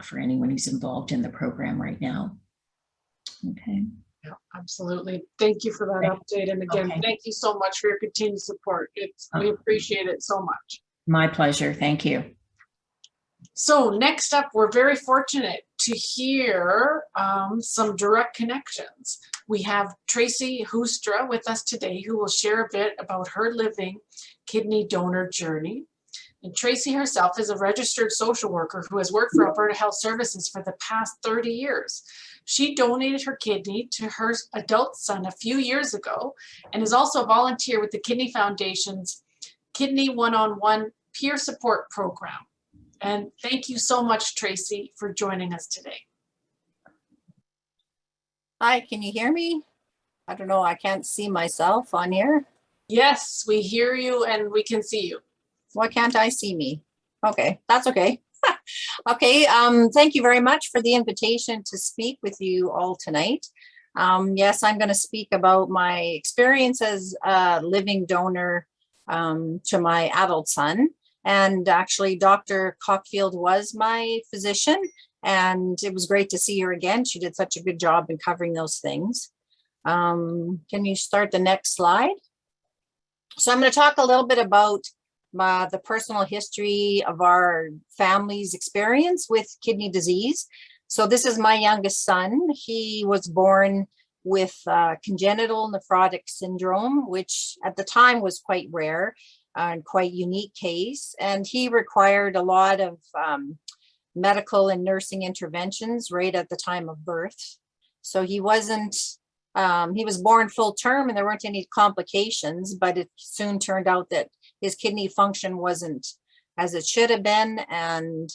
feedback for anyone who's involved in the program right now. Okay. Yeah, absolutely. Thank you for that update. And again, thank you so much for your continued support. We appreciate it so much. My pleasure. Thank you. So next up, we're very fortunate to hear some direct connections. We have Tracy Hoostra with us today, who will share a bit about her living kidney donor journey. And Tracy herself is a registered social worker who has worked for Alberta Health Services for the past 30 years. She donated her kidney to her adult son a few years ago and is also a volunteer with the Kidney Foundation's Kidney One-on-One Peer Support Program. And thank you so much, Tracy, for joining us today. Hi, can you hear me? I don't know, I can't see myself on here. Yes, we hear you and we can see you. Why can't I see me? Okay, that's okay. Okay, thank you very much for the invitation to speak with you all tonight. Yes, I'm going to speak about my experience as a living donor to my adult son. And actually, Dr. Cockfield was my physician, and it was great to see her again. She did such a good job in covering those things. Can you start the next slide? So I'm going to talk a little bit about the personal history of our family's experience with kidney disease. So this is my youngest son. He was born with congenital nephrotic syndrome, which at the time was quite rare and quite unique case. And he required a lot of medical and nursing interventions right at the time of birth. So he wasn't, he was born full term and there weren't any complications, but it soon turned out that his kidney function wasn't as it should have been. And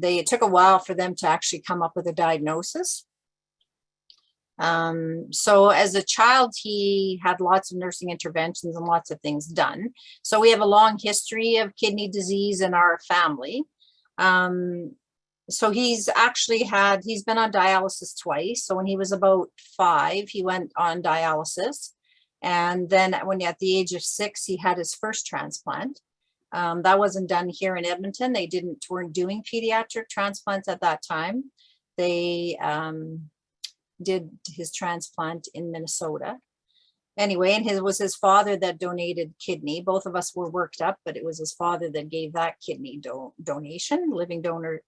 it took a while for them to actually come up with a diagnosis. So as a child, he had lots of nursing interventions and lots of things done. So we have a long history of kidney disease in our family. So he's been on dialysis twice. So when he was about 5, he went on dialysis. And then when at the age of 6, he had his first transplant. That wasn't done here in Edmonton. They weren't doing pediatric transplants at that time. They did his transplant in Minnesota. Anyway, and it was his father that donated kidney. Both of us were worked up, but it was his father that gave that kidney donation, living donor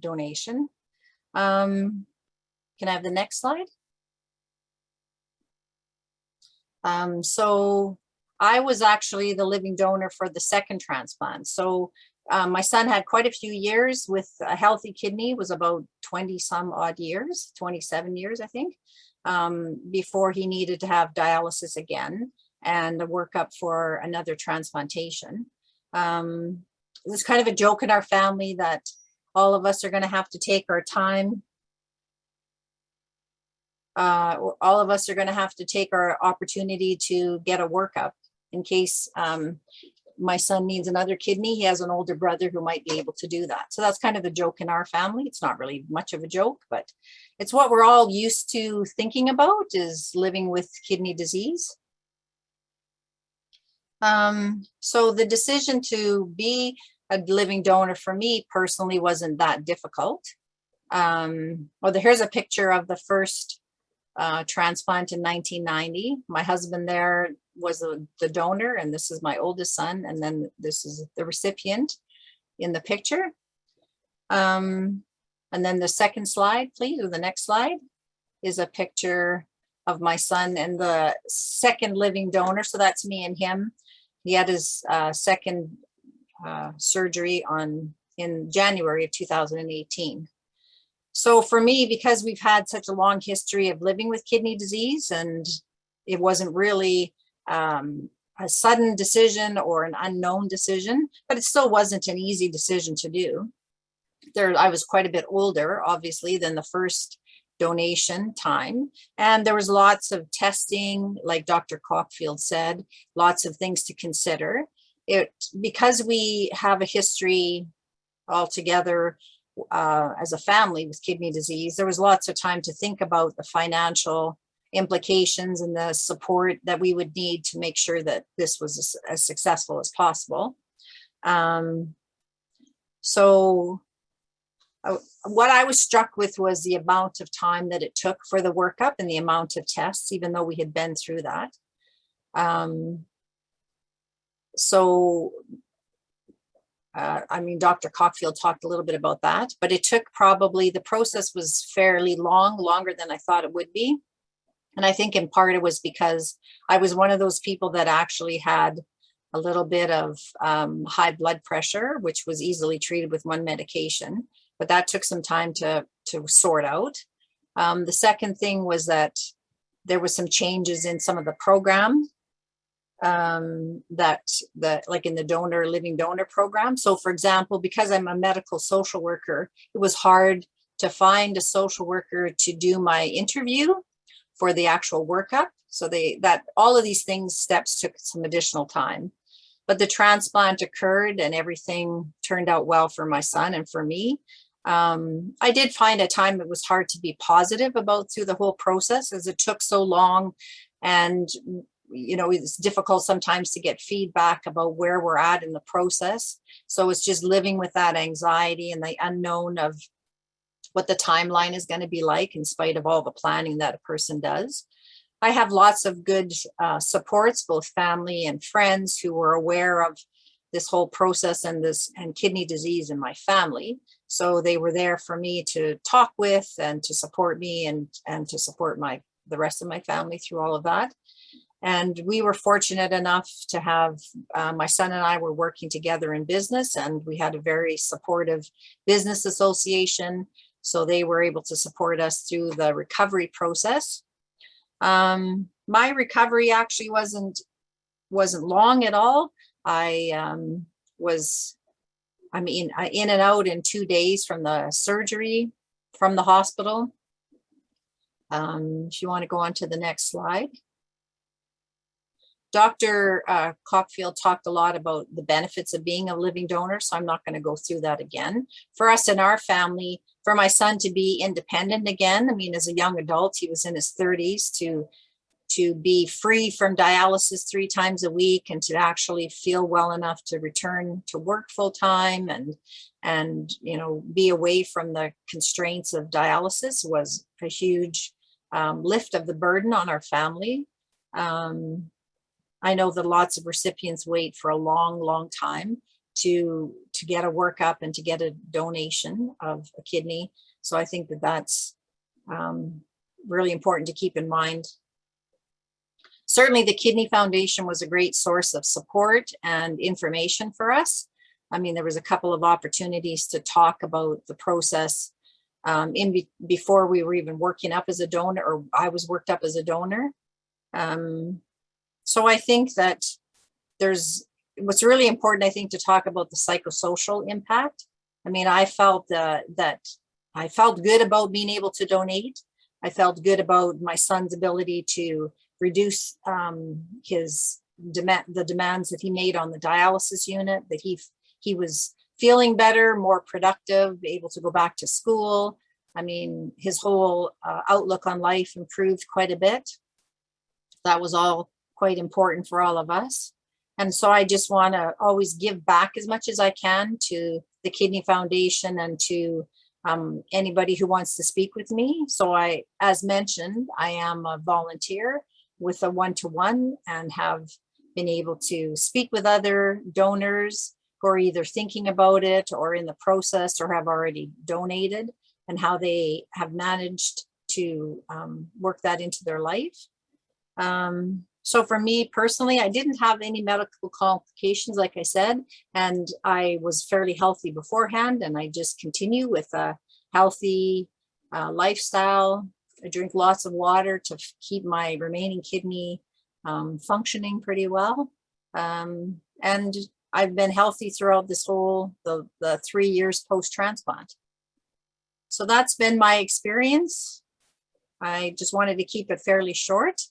donation. Can I have the next slide? So I was actually the living donor for the second transplant. So my son had quite a few years with a healthy kidney, was about 20 some odd years, 27 years, I think, before he needed to have dialysis again and a workup for another transplantation. It was kind of a joke in our family that all of us are going to have to take our time. All of us are going to have to take our opportunity to get a workup in case my son needs another kidney. He has an older brother who might be able to do that. So that's kind of the joke in our family. It's not really much of a joke, but it's what we're all used to thinking about, is living with kidney disease. So the decision to be a living donor for me personally wasn't that difficult. Well, here's a picture of the first transplant in 1990. My husband there was the donor, and this is my oldest son, and then this is the recipient in the picture. And then the second slide, please, or the next slide, is a picture of my son and the second living donor. So that's me and him. He had his second surgery in January of 2018. So for me, because we've had such a long history of living with kidney disease, and it wasn't really a sudden decision or an unknown decision, but it still wasn't an easy decision to do. I was quite a bit older, obviously, than the first donation time. And there was lots of testing, like Dr. Cockfield said, lots of things to consider. Because we have a history altogether as a family with kidney disease, there was lots of time to think about the financial implications and the support that we would need to make sure that this was as successful as possible. So what I was struck with was the amount of time that it took for the workup and the amount of tests, even though we had been through that. I mean, Dr. Cockfield talked a little bit about that, but it took probably, the process was fairly long, longer than I thought it would be. And I think in part it was because I was one of those people that actually had a little bit of high blood pressure, which was easily treated with one medication, but that took some time to sort out. The second thing was that there was some changes in some of the program like in the living donor program. So for example, because I'm a medical social worker, it was hard to find a social worker to do my interview for the actual workup. So all of these steps took some additional time, but the transplant occurred and everything turned out well for my son and for me. I did find at time it was hard to be positive about through the whole process, as it took so long, and you know, it's difficult sometimes to get feedback about where we're at in the process. So it's just living with that anxiety and the unknown of what the timeline is going to be like, in spite of all the planning that a person does. I have lots of good supports, both family and friends, who were aware of this whole process and kidney disease in my family. So they were there for me to talk with and to support me and to support the rest of my family through all of that. And we were fortunate enough to have, my son and I were working together in business, and we had a very supportive business association. So they were able to support us through the recovery process. My recovery actually wasn't long at all. I was in and out in 2 days from the surgery, from the hospital. If you want to go on to the next slide. Dr. Cockfield talked a lot about the benefits of being a living donor, so I'm not going to go through that again. For us in our family, for my son to be independent again, I mean, as a young adult, he was in his 30s, to be free from dialysis 3 times a week and to actually feel well enough to return to work full time and you know, be away from the constraints of dialysis was a huge lift of the burden on our family. I know that lots of recipients wait for a long, long time to get a workup and to get a donation of a kidney. So I think that that's really important to keep in mind. Certainly the Kidney Foundation was a great source of support and information for us. I mean, there was a couple of opportunities to talk about the process before we were even working up as a donor, or I was worked up as a donor. So I think that what's really important, I think, to talk about the psychosocial impact. I mean, I felt that I felt good about being able to donate. I felt good about my son's ability to reduce the demands that he made on the dialysis unit, that he was feeling better, more productive, able to go back to school. I mean, his whole outlook on life improved quite a bit. That was all quite important for all of us. And so I just want to always give back as much as I can to the Kidney Foundation and to anybody who wants to speak with me. So as mentioned, I am a volunteer with a one-to-one and have been able to speak with other donors who are either thinking about it or in the process or have already donated, and how they have managed to work that into their life. So for me personally, I didn't have any medical complications, like I said, and I was fairly healthy beforehand, and I just continue with a healthy lifestyle. I drink lots of water to keep my remaining kidney functioning pretty well. And I've been healthy throughout this whole, the 3 years post-transplant. So that's been my experience. I just wanted to keep it fairly short.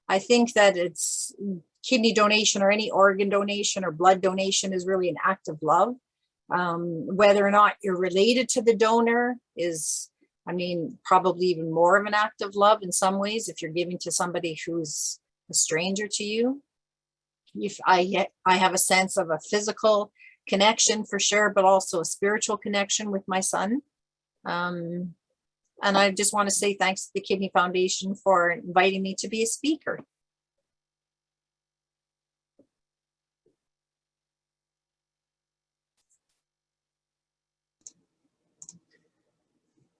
I think that it's kidney donation or any organ donation or blood donation is really an act of love. Whether or not you're related to the donor is, I mean, probably even more of an act of love in some ways if you're giving to somebody who's a stranger to you. If I have a sense of a physical connection for sure, but also a spiritual connection with my son. And I just want to say thanks to the Kidney Foundation for inviting me to be a speaker.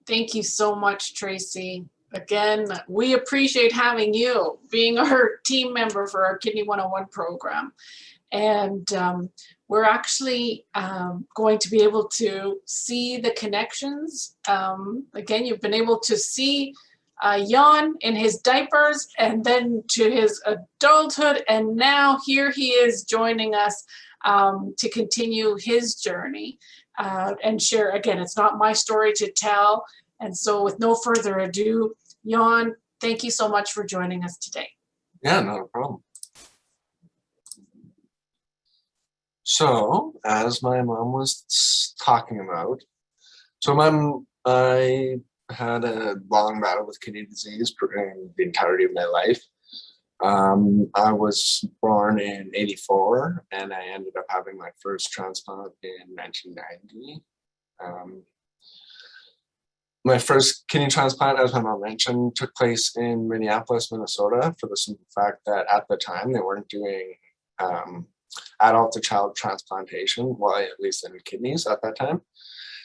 Thank you so much, Tracy. Again, we appreciate having you being our team member for our Kidney 101 program. And we're actually going to be able to see the connections. Again, you've been able to see Jan in his diapers and then to his adulthood. And now here he is joining us to continue his journey and share. Again, it's not my story to tell. And so with no further ado, Jan, thank you so much for joining us today. Yeah, not a problem. So, as my mom was talking about, I had a long battle with kidney disease for the entirety of my life. I was born in '84, and I ended up having my first transplant in 1990. My first kidney transplant, as my mom mentioned, took place in Minneapolis, Minnesota, for the simple fact that at the time they weren't doing adult to child transplantation, well, at least in kidneys at that time.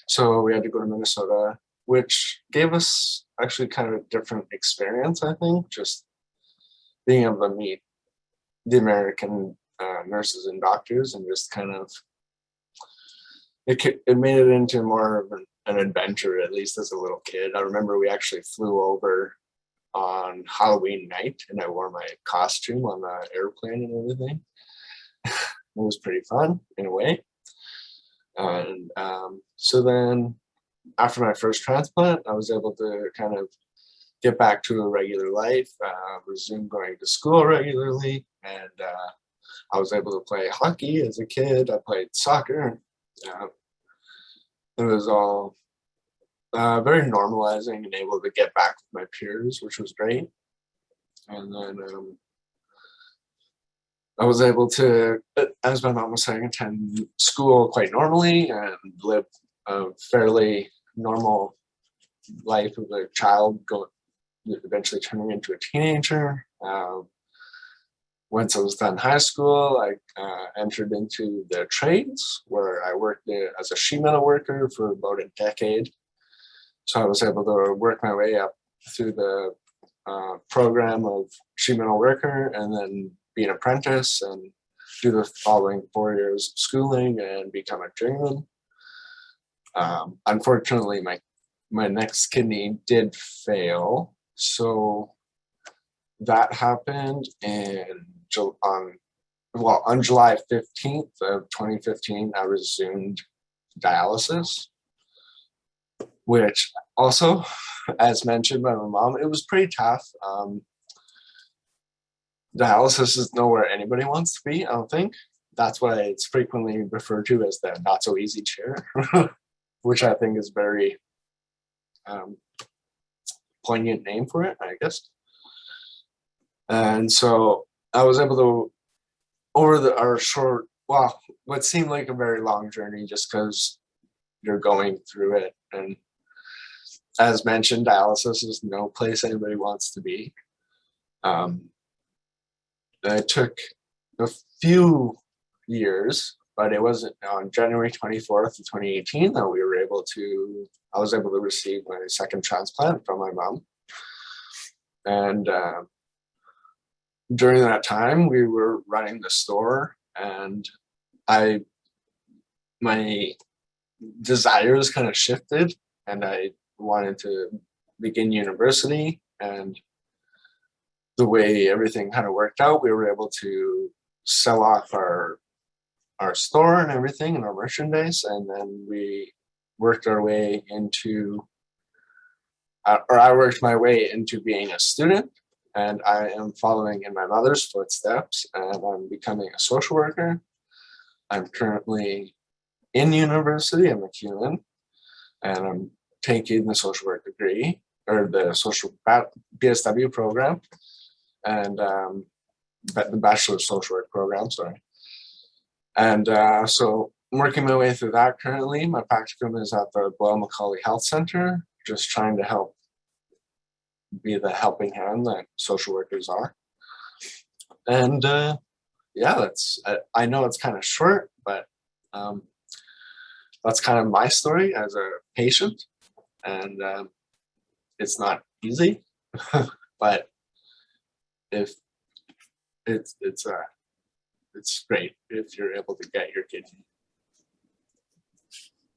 So we had to go to Minnesota, which gave us actually kind of a different experience, I think, just being able to meet the American nurses and doctors, and just kind of, it made it into more of an adventure, at least as a little kid. I remember we actually flew over on Halloween night, and I wore my costume on the airplane and everything. It was pretty fun in a way. And so then after my first transplant, I was able to kind of get back to a regular life, resume going to school regularly, and I was able to play hockey as a kid. I played soccer. It was all very normalizing and able to get back with my peers, which was great. And then I was able to, as my mom was saying, attend school quite normally and live a fairly normal life of a child, eventually turning into a teenager. Once I was done high school, I entered into the trades, where I worked as a sheet metal worker for about a decade. So I was able to work my way up through the program of sheet metal worker, and then be an apprentice and do the following 4 years of schooling and become a journeyman. Unfortunately, my next kidney did fail, so that happened on July 15th of 2015. I resumed dialysis, which also, as mentioned by my mom, it was pretty tough. Dialysis is nowhere anybody wants to be, I don't think. That's why it's frequently referred to as the not so easy chair, which I think is very poignant name for it, I guess. And so I was able to, over our short, well, what seemed like a very long journey, just because you're going through it. And as mentioned, dialysis is no place anybody wants to be. It took a few years, but it wasn't on January 24th of 2018 that I was able to receive my second transplant from my mom. And during that time, we were running the store, and my desires kind of shifted, and I wanted to begin university. And the way everything kind of worked out, we were able to sell off our store and everything and our merchandise, and then we worked our way into, or I worked my way into being a student, and I am following in my mother's footsteps, and I'm becoming a social worker. I'm currently in university at McEwen, and I'm taking the social work degree, or the social BSW program, and the Bachelor of Social Work program, sorry. And so working my way through that currently. My practicum is at the Boyle Macaulay Health Center, just trying to help be the helping hand that social workers are. And yeah, I know it's kind of short, but that's kind of my story as a patient. And it's not easy, but if it's great if you're able to get your kidney.